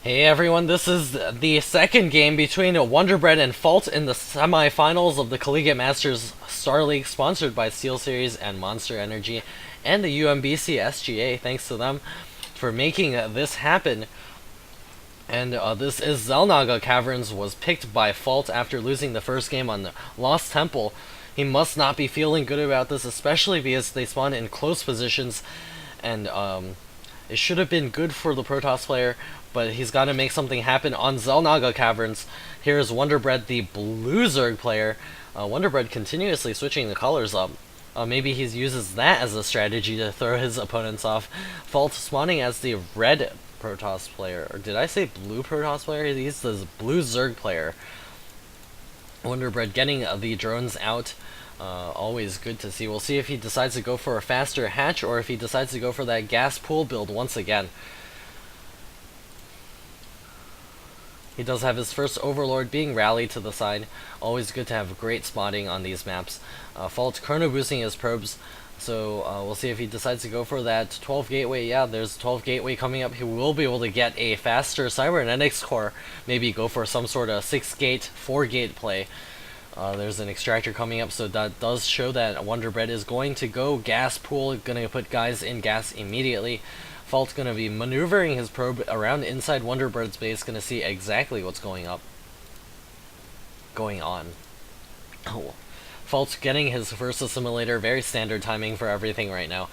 Hey everyone, this is the second game between Wonderbread and Fault in the semi-finals of the Collegiate Masters StarLeague, sponsored by SteelSeries and Monster Energy and the UMBC SGA. Thanks to them for making this happen. And this is Xel'Naga Caverns was picked by Fault after losing the first game on the Lost Temple. He must not be feeling good about this, especially because they spawn in close positions, and it should have been good for the Protoss player, but he's got to make something happen on Xel'Naga Caverns. Here's Wonderbread, the Blue Zerg player. Wonderbread continuously switching the colors up. Maybe he uses that as a strategy to throw his opponents off. Fault spawning as the red Protoss player. Or did I say blue Protoss player? He's the blue Zerg player. Wonderbread getting the drones out. Always good to see. We'll see if he decides to go for a faster hatch or if he decides to go for that gas pool build once again. He does have his first Overlord being rallied to the side. Always good to have great spotting on these maps. Fault chrono boosting his probes, so we'll see if he decides to go for that 12 gateway. Yeah, there's 12 gateway coming up. He will be able to get a faster cybernetics core. Maybe go for some sort of 6 gate, 4 gate play. There's an extractor coming up, so that does show that Wonderbread is going to go gas pool, going to put guys in gas immediately. Fault's going to be maneuvering his probe around inside Wonderbread's base, going to see exactly what's going on. Oh. Fault's getting his first assimilator, very standard timing for everything right now.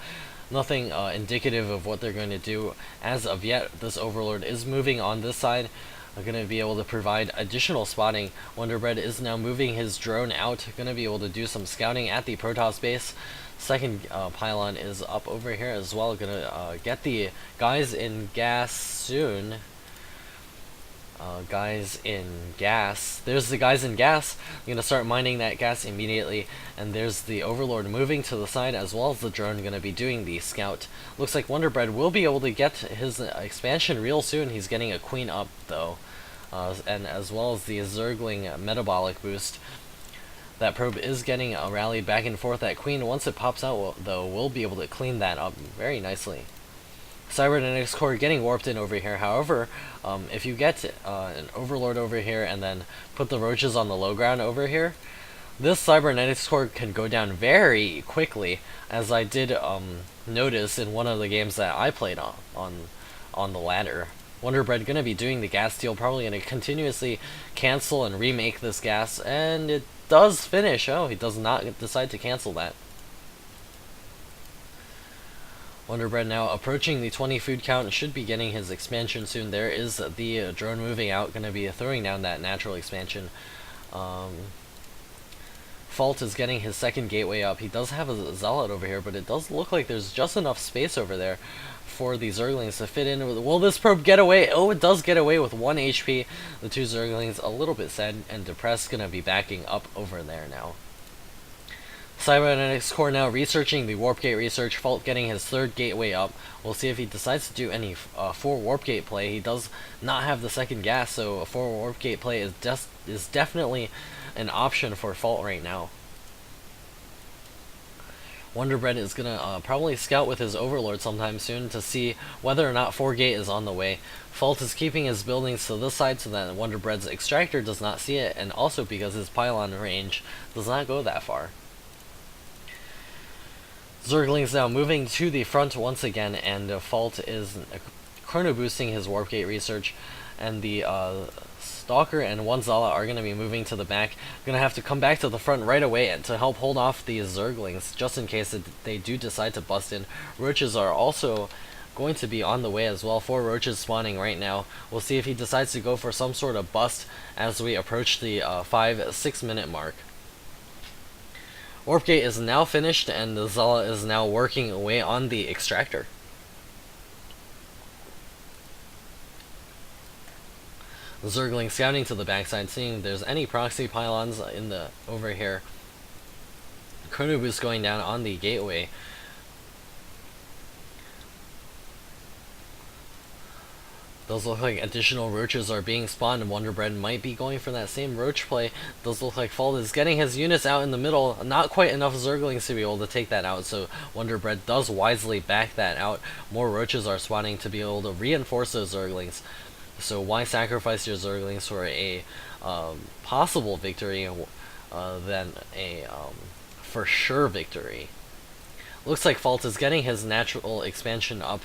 Nothing indicative of what they're going to do as of yet. This Overlord is moving on this side. Going to be able to provide additional spotting. Wonderbread is now moving his drone out. Going to be able to do some scouting at the Protoss base. Second pylon is up over here as well. Going to get the guys in gas soon. Guys in gas. There's the guys in gas. I'm going to start mining that gas immediately. And there's the Overlord moving to the side, as well as the drone going to be doing the scout. Looks like Wonderbread will be able to get his expansion real soon. He's getting a queen up though. And as well as the Zergling metabolic boost. That probe is getting rallied back and forth. That queen, once it pops out though, will be able to clean that up very nicely. Cybernetics core getting warped in over here. However, if you get an Overlord over here and then put the roaches on the low ground over here, this Cybernetics core can go down very quickly, as I did notice in one of the games that I played on the ladder. Wonderbread gonna be doing the gas deal, probably gonna continuously cancel and remake this gas, and it does finish. Oh, he does not decide to cancel that. Wonderbread now approaching the 20 food count and should be getting his expansion soon. There is the drone moving out, going to be throwing down that natural expansion. Fault is getting his second gateway up. He does have a Zealot over here, but it does look like there's just enough space over there for the Zerglings to fit in. Will this probe get away? Oh, it does get away with 1 HP. The two Zerglings a little bit sad and depressed, going to be backing up over there now. Cybernetics core now researching the warp gate research. Fault getting his third gateway up. We'll see if he decides to do any 4 warp gate play. He does not have the second gas, so a 4 warp gate play is definitely an option for Fault right now. Wonderbread is gonna probably scout with his Overlord sometime soon to see whether or not 4 gate is on the way. Fault is keeping his buildings to this side so that Wonderbread's extractor does not see it, and also because his pylon range does not go that far. Zerglings now moving to the front once again, and Fault is chrono boosting his warp gate research, and the Stalker and 1 Zala are going to be moving to the back. Going to have to come back to the front right away to help hold off these Zerglings, just in case they do decide to bust in. Roaches are also going to be on the way as well. 4 roaches spawning right now. We'll see if he decides to go for some sort of bust as we approach the 5-6 minute mark. Warp gate is now finished, and the Zala is now working away on the extractor. The Zergling scouting to the backside, seeing if there's any proxy pylons in the over here. Chrono boost going down on the gateway. Does look like additional roaches are being spawned, and Wonderbread might be going for that same roach play. Does look like Fault is getting his units out in the middle. Not quite enough Zerglings to be able to take that out, so Wonderbread does wisely back that out. More roaches are spawning to be able to reinforce those Zerglings. So why sacrifice your Zerglings for a possible victory than a for sure victory? Looks like Fault is getting his natural expansion up.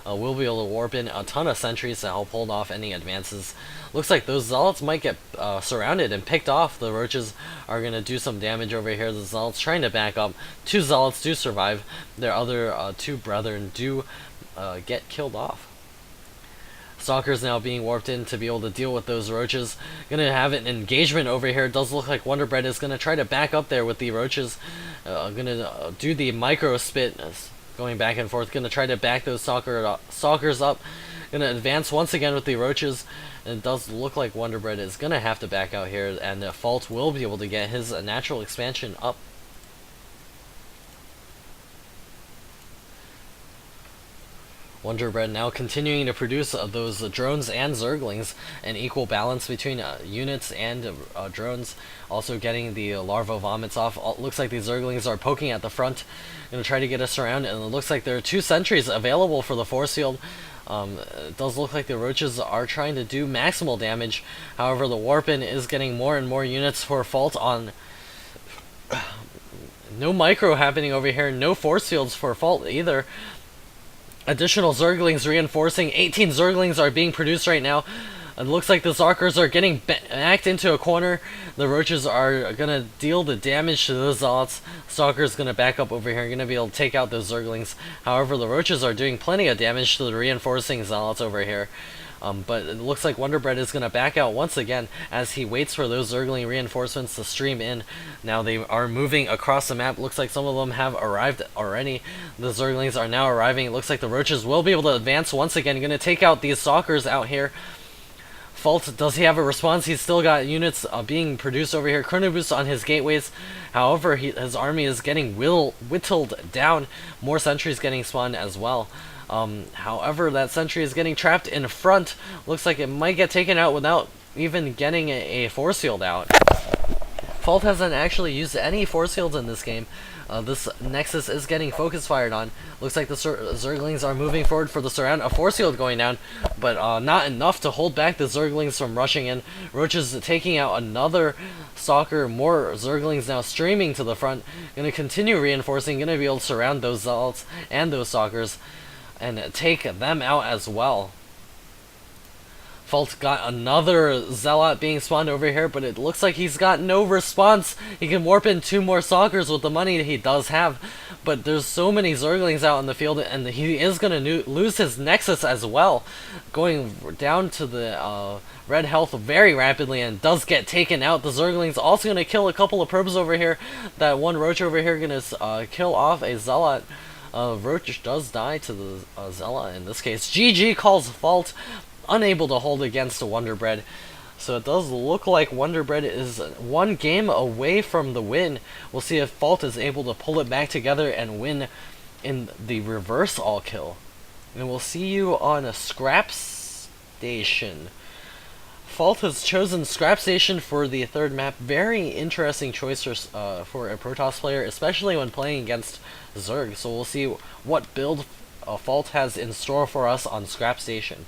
We'll be able to warp in a ton of sentries to help hold off any advances. Looks like those Zealots might get surrounded and picked off. The Roaches are going to do some damage over here. The Zealots trying to back up. 2 Zealots do survive. Their other 2 brethren do get killed off. Stalker's now being warped in to be able to deal with those Roaches. Gonna have an engagement over here. It does look like Wonderbread is gonna try to back up there with the Roaches. Gonna do the micro spit, going back and forth. Gonna try to back those Stalkers up. Gonna advance once again with the Roaches. And it does look like Wonderbread is gonna have to back out here, and Fault will be able to get his natural expansion up. Wonderbread now continuing to produce those drones and Zerglings, an equal balance between units and drones. Also getting the larva vomits off. Looks like these Zerglings are poking at the front, gonna try to get us around, and it looks like there are 2 sentries available for the force field. It does look like the Roaches are trying to do maximal damage. However, the Warpin is getting more and more units for Fault on. No micro happening over here, no force fields for Fault either. Additional Zerglings reinforcing. 18 Zerglings are being produced right now. It looks like the Zarkers are getting backed into a corner. The Roaches are going to deal the damage to those Zealots. Stalker's going to back up over here, going to be able to take out those Zerglings. However, the Roaches are doing plenty of damage to the reinforcing Zealots over here. But it looks like Wonderbread is going to back out once again as he waits for those Zergling reinforcements to stream in. Now they are moving across the map. Looks like some of them have arrived already. The Zerglings are now arriving. It looks like the Roaches will be able to advance once again. Going to take out these Stalkers out here. Fault, does he have a response? He's still got units being produced over here. Chrono Boost on his gateways. However, his army is getting whittled down. More sentries getting spawned as well. However, that sentry is getting trapped in front. Looks like it might get taken out without even getting a force field out. Fault hasn't actually used any force fields in this game. This Nexus is getting focus fired on. Looks like the Zerglings are moving forward for the surround. A force field going down, but not enough to hold back the Zerglings from rushing in. Roaches taking out another Stalker. More Zerglings now streaming to the front. Gonna continue reinforcing. Gonna be able to surround those Zealots and those Stalkers and take them out as well. Fault got another Zealot being spawned over here, but it looks like he's got no response. He can warp in 2 more Stalkers with the money he does have, but there's so many Zerglings out in the field, and he is going to lose his Nexus as well, going down to the red health very rapidly, and does get taken out. The Zerglings also going to kill a couple of probes over here. That one Roach over here going to kill off a Zealot. Roach does die to the Zealot in this case. GG calls Fault. Unable to hold against a Wonderbread. So it does look like Wonderbread is 1 game away from the win. We'll see if Fault is able to pull it back together and win in the reverse all kill. And we'll see you on a Scrap Station. Fault has chosen Scrap Station for the 3rd map. Very interesting choice for a Protoss player, especially when playing against Zerg. So we'll see what build Fault has in store for us on Scrap Station.